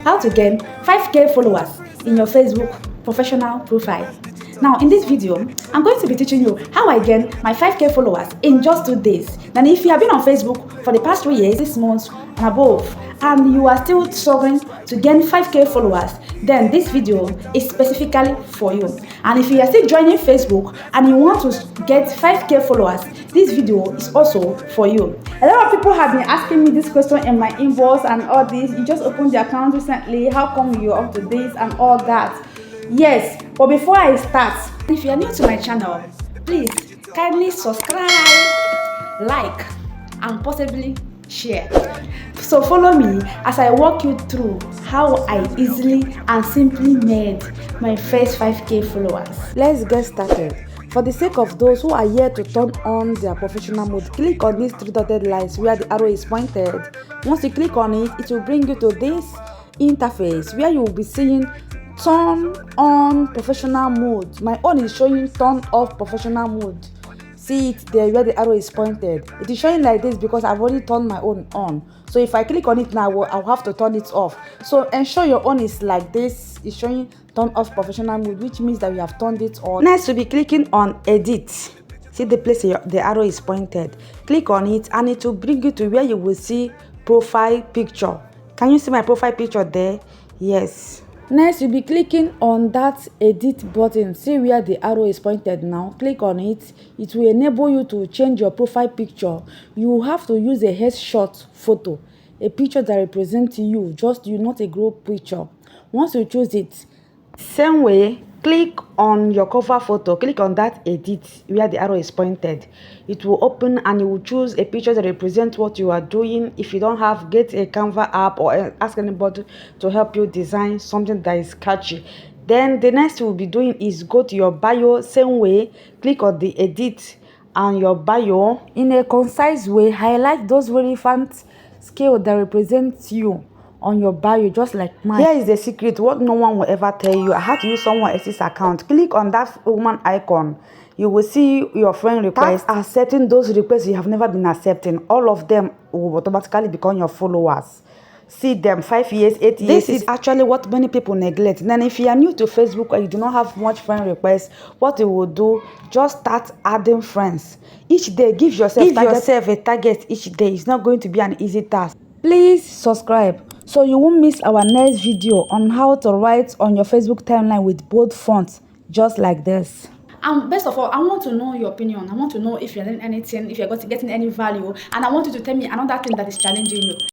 How to gain 5k followers in your Facebook professional profile. Now in this video, I'm going to be teaching you how I gain my 5k followers in just 2 days. And if you have been on Facebook for the past 3 years, 6 months and above, and you are still struggling to gain 5k followers, then this video is specifically for you. And if you are still joining Facebook and you want to get 5k followers, this video is also for you. A lot of people have been asking me this question in my inbox and all this. You just opened the account recently, how come you're up to this and all that? Yes, but before I start, if you are new to my channel, please kindly subscribe, like, and possibly share. So follow me as I walk you through how I easily and simply made my first 5k followers. Let's get started. For the sake of those who are here to turn on their professional mode, click on these 3 dotted lines where the arrow is pointed. Once you click on it, it will bring you to this interface where you will be seeing turn on professional mode. My own is showing turn off professional mode. See it there where the arrow is pointed. It is showing like this because I've already turned my own on. So if I click on it now, I'll have to turn it off. So ensure your own is like this. It's showing turn off professional mode, which means that we have turned it on. Next, we'll be clicking on edit. See the place the arrow is pointed. Click on it and it will bring you to where you will see profile picture. Can you see my profile picture there? Yes. Next, you'll be clicking on that edit button. See where the arrow is pointed now. Click on it. It will enable you to change your profile picture. You have to use a headshot photo, a picture that represents you, just you, not a group picture. Once you choose it, same way, click on your cover photo. Click on that edit where the arrow is pointed. It will open and you will choose a picture that represents what you are doing. If you don't have, get a Canva app or ask anybody to help you design something that is catchy. Then the next you will be doing is go to your bio. Same way, click on the edit and your bio. In a concise way, highlight those relevant skills that represent you on your bio, just like mine. Here is the secret, what no one will ever tell you. I had to use someone else's account. Click on that woman icon. You will see your friend requests. Start accepting those requests you have never been accepting. All of them will automatically become your followers. See them 5 years, 8 years. This is actually what many people neglect. Then if you are new to Facebook and you do not have much friend requests, what you will do, just start adding friends. Each day, give yourself a target each day. It's not going to be an easy task. Please subscribe so you won't miss our next video on how to write on your Facebook timeline with bold fonts, just like this. And best of all, I want to know your opinion. I want to know if you're learning anything, if you're getting any value, and I want you to tell me another thing that is challenging you.